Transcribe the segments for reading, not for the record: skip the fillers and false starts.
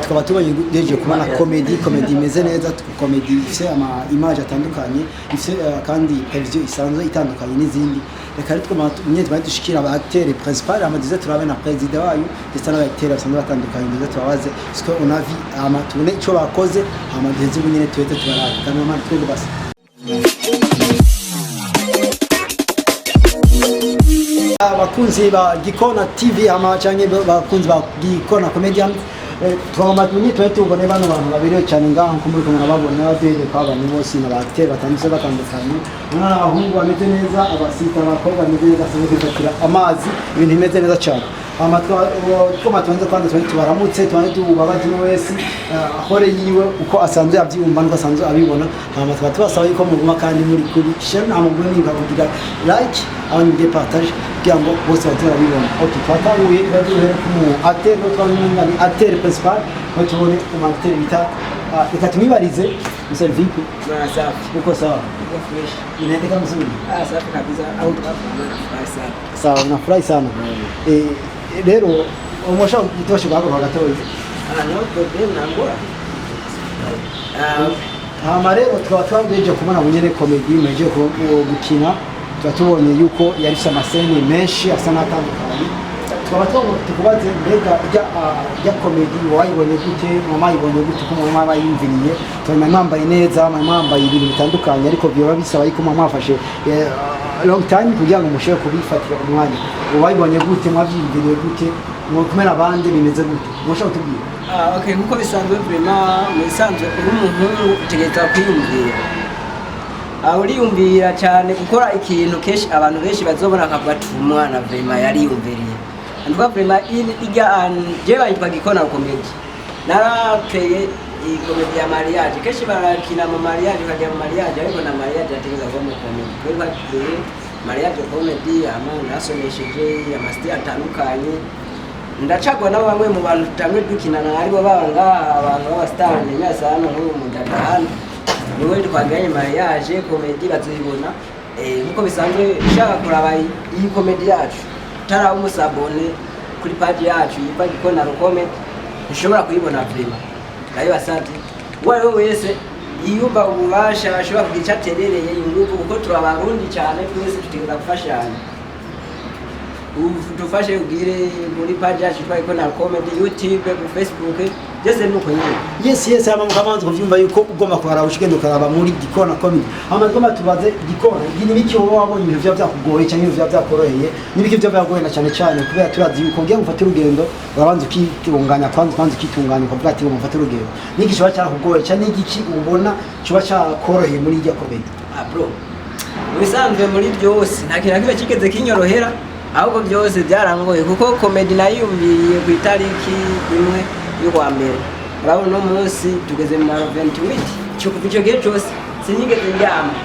tukaba tubayegeje kubona comedy imeze neza, comedy ifite ama image atandukanye, ifite kandi televiziyo isanzwe itandukanye n'izindi. Reka rero twumva dushikira aba acteurs principal amadize turabe na president wayo ndetse n'aba acteurs basanzwe batandukanye ndetse tubabaze ce qu'on a vu amatune ico bakoze amadize nyine twete tubaraga kandi mama twende basi. Abakunzi ba Gikona TV ama canke bakunzi ba Gikona Comedian twamatunye tubone bano bantu babiri cyane ngaho kumuri kumwe babona bade kwabana bose n'abacteurs batandukanye mwana abahungu bameze neza abasita abakobwa bameze neza sanze kwifatira amazi ibintu bimeze neza cyane amatwa tubanze kwanda tubaramutse tubabaje wese ahore yiwe uko asanzwe abyumva nuko asanzwe abibona amatwa tubasaba yuko muguma kandi muri kuri share amugwe ninga kugira like abandi de partage kugira ngo bose bazabibona. Okay, twataruye baduhere ku acteur no twamwe acteur principal batubone ku acteur bita reka tumibarize Mr. Vipi safi uko sawa uko fresh inaendeka mzuri safi kabisa au tunafurahi sana sawa nafurahi sana rero umosha gitoshe bako bagatoye no problem nangora amarero twatwangeje kubona bunyene comedy meje ko gukina twatubonye yuko yari amasene menshi asa natandukanye twaba tukubaze mbega ya comedy wayibonye gute mama yibonye gute ko mama bayimviriye twama mwambaye neza mwambaye ibintu bitandukanye ariko byo babisaba yuko mama afashe long time kugira ngo mushe kubifatira umwanya wayibonye gute mwavyimviriye gute mukomera abandi bimeze gute musha utubwira okay nkuko bisanzwe vraiment musanzwe umuntu utegeka kwiyumvira uriyumvira cyane gukora ikintu keshi abantu benshi bazobona akavuga ati umwana vraiment yariyumviriye andwa vraiment ijya je bayitwa Gikona Comedy narakeye comedy ya mariage keshi barakina mu mariage kajya mu mariage ariko na mariage ategeza kwa mu comedy kwa mariage comedy amana asomesheje amasti atandukanye ndacagwa na bamwe mu bantu tamwe dukinana aribo babanga abantu b'abastar nyasa hano mu Dadahana niwe twaganye mariage comedy bazibona nkuko bisanzwe shaka kuraba iyi comedy yacu tara umusabone kuri page yacu yipa Gikona Comedy ushobora kuyibona prima nayo basati wewe wese yiyumva ububasha ashobora kugica terereye ingufu kuko turabarundi cyane twese tutigeza gufashanya tufashe ugire muri page yacu kwa Gikona Comedy YouTube ku Facebook jese nuko nyine yes ama mukamanzi kuvyumva yuko ugomba kuhara ushigendo karaba muri Gikona Comedy amagoma tubaze Gikona gini biki wowe wabonye ibintu byakugoye cyangwa ibintu byakoroheye nibiki byo byagoye na cyane kubera turazi yuko ngiye gufata urugendo urabanza ukitunganya kwanza ukitunganya kuvuga ati ngo mfata urugendo niki kiba cyakugoye cyane niki ubona kiba cyakoroheye muri ijya comedy bro bisanzwe muri byose nta kintu kiba kigeze kinyorohera ahubwo byose byarangoye kuko comedy nayumviye ku itariki imwe y'uwa mbere urabona no munsi tugeze mu 28 cyo kubico gihe cyose sinigeze njyama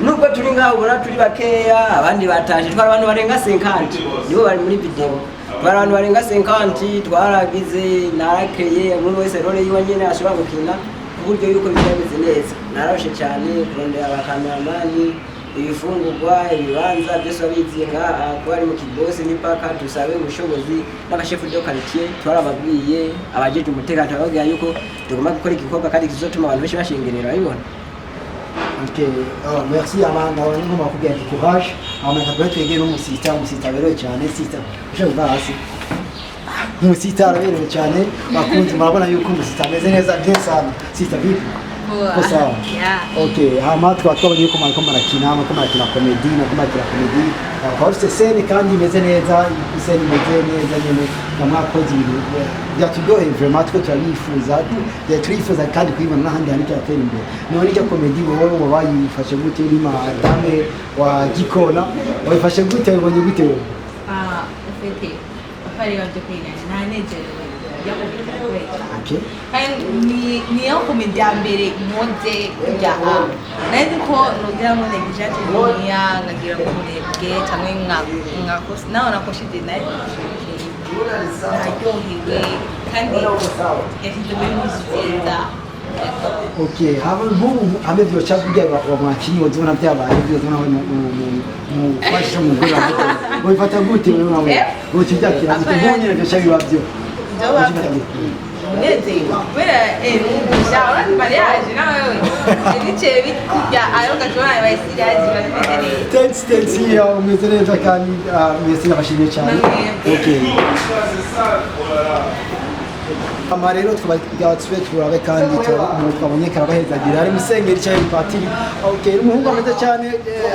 nubwo turi ngaho ubona turi bakeya abandi bataje twara abantu barenga 50 nibo bari muri video twara abantu barenga 50 twaragize narakeye umuntu wese role yiwe nyene ashobora gukina kuburyo yuko bimeze neza narashe cyane kurondera abakameramani ibifungurwa ibibanza byose abizinga ko ari mu kibosi n'ipaka tusabe ubushobozi n'abashefu de quartier twarababwiye abajeje umutekano bavuga yuko tugomba gukora igikorwa kandi kizotuma abantu benshi bashingerera ayibona. Okay, merci amanda wangu bakubwira ati courage amanda twegeye no musita bero cyane sita je basi musita bero cyane bakunze murabona yuko musita meze neza bien sana sita vipi sawa okay hama twabonye yuko marakina comedy na comedy horse scene kandi imeze neza scene imeze neza nyene namwakoze ibintu byatugoye vraiment twe turifuza kandi kwibona n'ahandi hari cyatera imbere none ijya comedy wowe bayifashe gute uri madame wa Gikona wayifashe gute ubonye gute ufite afari wabyo kwigana nta nejerewe okay ni yo comedy ya mbere nkoze kujya nari ko nugira ngo negijate niya ngagira ngo nebwe cyangwa ngakosa naho nakoshije nayo naryohewe kandi yashyize muri muzika okay haba nk'ubu amevyo cyabwiye bamwakiri wazibona byabaye byo zona mu fashion mu gura wifata gute nawe ukijya kira ubonye byo cyabibabyo umunezero kubera umugusha urati mariage nawe ibice bikurya ayo gashobora bayisirazi bameze neza. Thanks umeze neza kandi mwese nabashimiye cyane. Okay. Ama rero twabatswe turabe kandi twabonye karabahezagira ari musengeri cyane patiri. Okay, umuhungu ameze cyane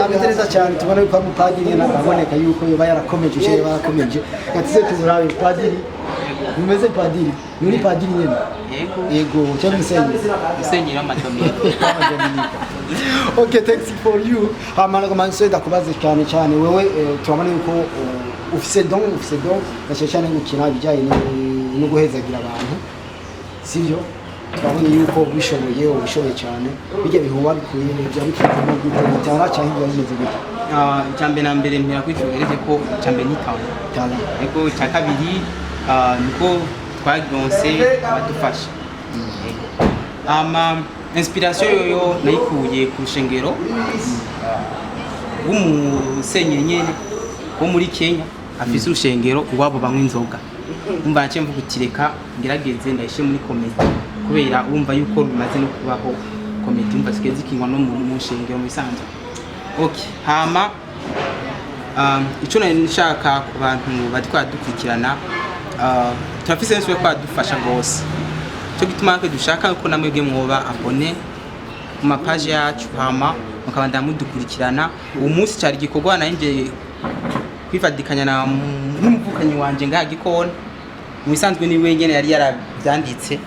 ameze neza cyane tubona ko umupadiri naboneka yuko yoba yarakomeje cyane barakomeje. Gatise turabe padiri. Umeze padiri. Muri padiri nyene. Yego, cyane musengeri amatomika. Okay, thanks for you. Hamana komanse ndakubaze cyane cyane wewe turabona yuko ufise don cyane gukina bijyanye no guhezagira abantu sivyo twabonye yuko bishoboye cyane bijya bihuwa bikuye bya bikamo gutara cyangwa ibyo bimeze gute Icyambere na mbere mpera kwicugereze ko icyambere ni tala ego cya kabiri niko twagironse abadufasha inspiration yoyo nayikuye ku shengero w'umusenyeri nyene wo muri Kenya afise urushengero iwabo banywa inzoga umva nce mvuga utireka ngerageze ndayishe muri comedy kubera urumva yuko bimaze no kubaho comedy umva sikezi kinywa no mu shengero mu bisanzwe. Okay, hama ico nshaka ku bantu batwadukurikirana turafise nse kwa dufasha gose cyo gituma ko dushaka ko namwebwe mwoba abone mu mapage yacu hama mukabanda mudukurikirana uwo munsi cyari gikorwa nanje kwifadikanya na n'umuvukanyi wanje ngaha Gikona mu bisanzwe ni wenyene yari yarabyanditse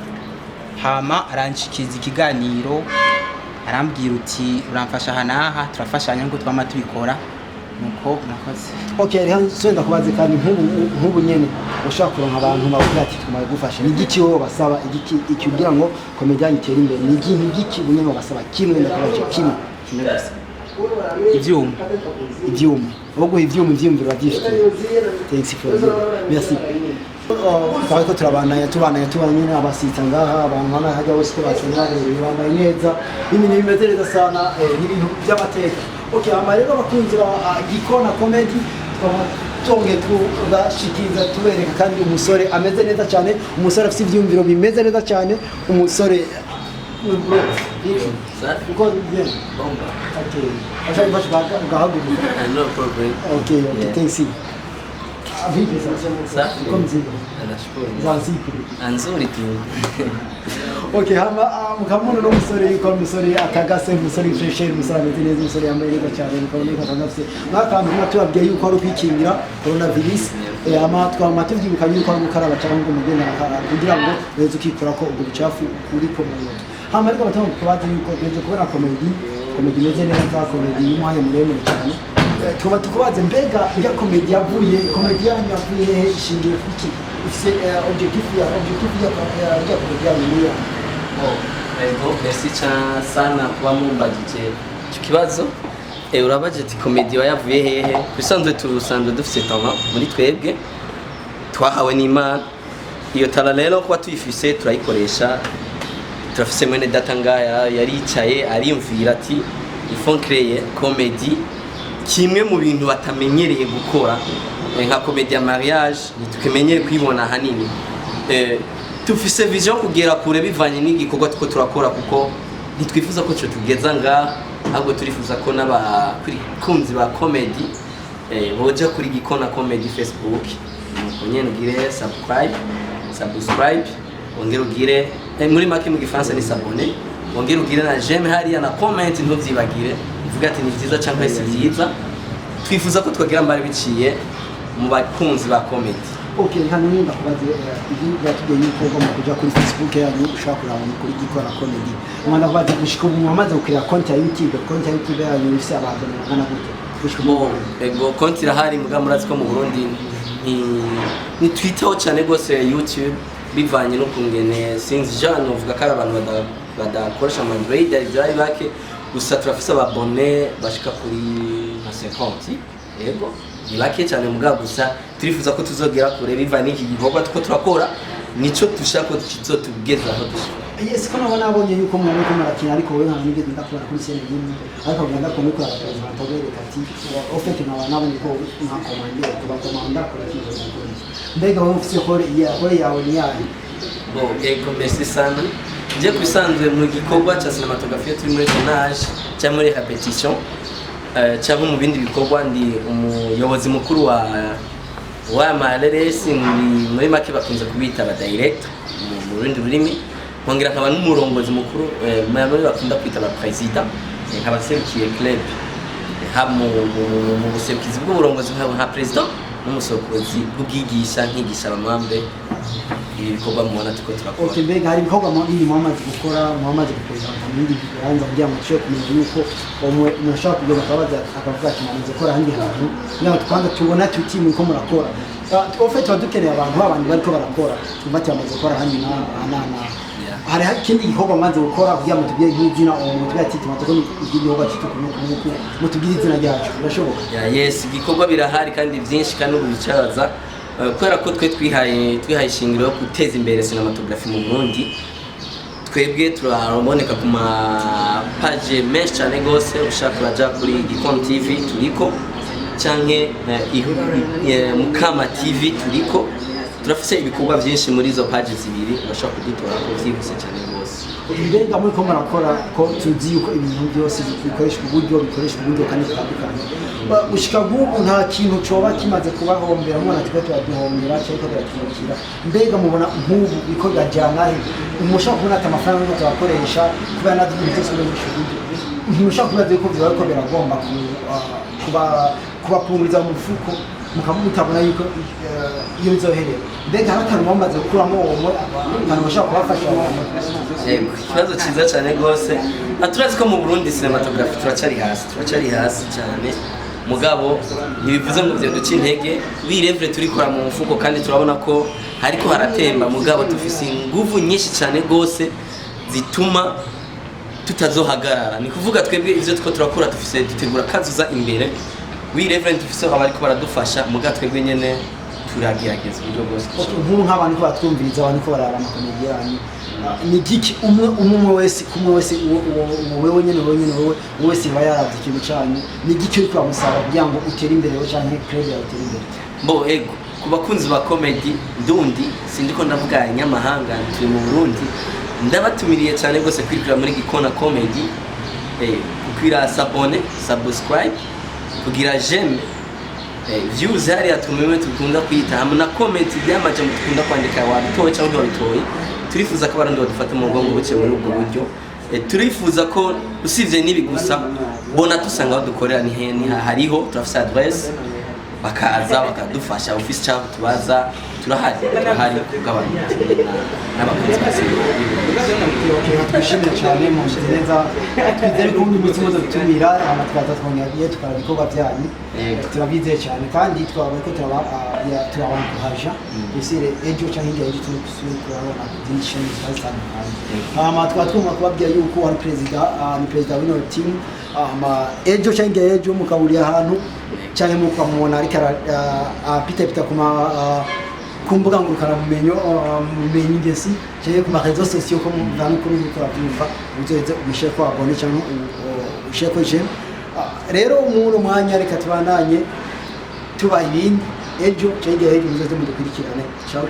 hama aranshikiriza ikiganiro arambwira uti uramfasha hanaha turafashanya ngo twama tubikora nuko nakoze. Okay, rero senda kubaze kandi nk'ubu nyene ushaka kuronka abantu bavuga ati tumaye gufasha ni giki wowe basaba iki kugira ngo komedian itere imbere ni giki bunyene basaba kimwe ndakubaje kimwe gusa ivyuma ubwo ivyumviro bavyifite. Thanks for you. Merci. Kwa ko tubana nyine abasita ngaha abantu bana hajya bose bakenera bambaye neza ibintu bimeze neza sana n'ibintu by'amateka. Okay, ama rero abakunzi ba Gikona comedy tonge tubashikiza tubereka kandi umusore ameze neza cyane, umusore afite ivyumviro bimeze neza cyane, umusore uko bien. Okay. Acha bash gahabu. No problem. Okay, thanks. Vipi sasa? Comme ça. Nashukuru. Zanzibar. Anzuri tu. Okay, hama mkamona no musore yuko musore atagase musore fresher musore ameze musore yambaye neza cyane bikaboneka atagase mwaka mbere tubabwiye yuko ari kwikingira coronavirus ama twama tuvyibuka yuko ari gukaraba cyangwa ngo mugenda kugira ngo beze ukikora ko ubwo bicafu uri ko mu yoto. Hama ariko batamu kubaza yuko beze kubona comedy meze neza comedy y'umwanya muremure cyane tuba tukubaze mbega ya comedy yavuye comedy yavuye ishingiye kuki ufise objectif ya comedy yavuye. Merci sana kuba mumbagije icyo kibazo. Urabaje ati komedi yavuye hehe? Bisanzwe turusanzwe dufite talent muri twebwe twahawe n'Imana. Iyo talent rero kuba tuyifise turayikoresha. Turafise mwene data ngaya yaricaye arimvira ati il faut créer comedy kimwe mu bintu batamenyereye gukora nka comedy ya mariage ntitukemenyere kwibona hanini. Tufise vision kugera kure bivanye n'igikorwa tuko turakora kuko ntitwifuza ko cyo tugeza nga ahubwo turifuza ko n'abakunzi ba comedy boja kuri Gikona comedy Facebook nyene ugire subscribe ongera ugire muri make mu gifaransa ni s'abonner ongera ugire na j'aime hariya na comment ntuvyibagire uvuga ati ni byiza cyangwa si byiza. Twifuza ko twagera mbare biciye mu bakunzi ba comedy. Okay, hano nimba kubaze ibi byatubye yuko mu kuja kuri Facebook yanyu ushaka kurabona kuri Gikona comedy. Mwana kubaze gushika ubu mwamaze gukira konti ya YouTube yanyu ifise abantu bangana gute? Ego konti irahari muga murazi ko mu Burundi ni Twitter cyane gose YouTube bivanye no kungene sinzi jana uvuga ko abantu badakoresha Android ari bake gusa turafise ababone bashika kuri 50. Ego ni bake cyane muga gusa turifuza ko tuzogera kure bivanye n'iki gikorwa tuko turakora nico dushaka ko tugezaho dushaka. Yes, kama wanabonye yuko mwana ko marakina ariko wewe ntabwo nigeze ndakora kuri scene y'imwe ariko ngenda ko muri kwa representative kati ofete na wanabonye ko nka komande kuba komanda kuri kizo. Mbega wowe ufise kore yawe ni yawe Ego merci sana. Je kusanzwe mu gikorwa cha cinematography turi muri tournage cyangwa muri repetition cyangwa mu bindi bikorwa ndi umuyobozi mukuru wa Mareresi muri make bakunze kubita aba director mu rundi rurimi nkongera nkaba n'umurongozi mukuru muri bakunda kwita aba president nkaba serukiye club mu buserukizi bw'uburongozi nka president n'umusokozi bw'ubwigisha nkigisha abamambe ibikorwa mubona tuko turakora. Okay, mbega hari ibikorwa bindi mwamaze gukora mwamaze gukorera mu bindi bibanza kugira ngo cyo kumenya yuko mwashaka kugeza akabaza akavuga ati mwamaze gukora handi hantu niyo twanda tubona tuti muri ko murakora ofete badukeneye abantu babandi bariko barakora tumati bamaze gukora handi na hari ikindi gikorwa mwanze gukora kugira ngo tubye y'izina umuntu ati tumaze ko igikorwa cy'itukunuku mutubwire izina ryacu birashoboka. Yes, igikorwa birahari kandi byinshi kandi ubicaza kubera ko twe twihaye ishingiro yo guteza imbere cinematography mu Burundi. Twebwe turaboneka ku ma page menshi cyane gose ushaka kuraja kuri Gikona TV turiko canke Mukama TV turiko turafise ibikorwa byinshi muri izo page zibiri bashaka kudutora ko vyibuse cyane gose. Mbega muri ko murakora ko tuzi yuko ibintu byose bikoresha uburyo kandi bitandukanye gushika nk'ubu nta kintu coba kimaze kubahombera mwana twe turaduhombera cyangwa turatwakira. Mbega mubona nk'ubu biko gajana umushaka kubona ati amafaranga yo twakoresha kubera natwe byose n'ibishuburyo umushaka kubaza yuko byaba ko biragomba kubapunguriza mu mufuko mukamutabona yuko iyo bizoherera. Mbega harakantu bamaze gukuramo uwo abantu bashaka kubafasha abantu. Ikibazo cyiza cyane gose aturazi ko mu Burundi cinematography turacari hasi cyane mugabo ntibivuze ngo byo duce intege birevre turikora mu mfuko kandi turabona ko hariko haratemba mugabo dufise inguvu nyinshi cyane gose zituma tutazohagarara. Ni kuvuga twebwe ivyo tuko turakora dufise dutegura kazuza imbere wirevre dufise abariko baradufasha mugabo twebwe nyene turagerageza uburyo bwose. Nk'ubu nk'abantu ko batwumviriza abantu ko barara amakomedi yanyu ni giki umwe wese wewe nyene wese aba yaravye ikintu cyane ni giki uri kwamusaba kugira ngo utere imbere we canke club yawe utere imbere. Ego ku bakunzi ba comedy ndundi sindiko ndavuga nyamahanga turi mu Burundi ndabatumiriye cyane gose kwirikira muri Gikona Comedy kukwira subscribe kugira j'aime views hari atumewe tukunda kwita hamwe na comment byamaje mukunda kwandika wabitoye cyangwa wabitoye turifuza ko barandi badufata mu mugongo buke muri ubwo buryo turifuza ko usivye nibi gusa bona tusanga badukorera ni hariho turafise adresse bakaza bakadufasha office cyangwa tubaza turahari kugabanya n'abakozi twishimye cyane mu neza twizere ko undi munsi muzo gutumira amatwaza twongeye tukara ibikorwa byanyu turabizeye cyane kandi twabaye ko turabankuhaja bisire ejo cyangwa hirya y'ejo turi kurabona byinshi bitandukanye amatwa twumva kubabwira yuko ari president w'ino team ejo cyangwa hirya y'ejo mukaburiye ahantu cyane mukamubona ariko pita kumbuga ngurukana bumenyi ngesi cyangwa ku marezo sociaux ko muvana kuri gukora byumva uzoze ubishe ko abone cyangwa ushe ko je rero umuntu mwanya reka tubandanye tuba ibindi ejo cyangwa ejo muzoze mudukurikirane ciao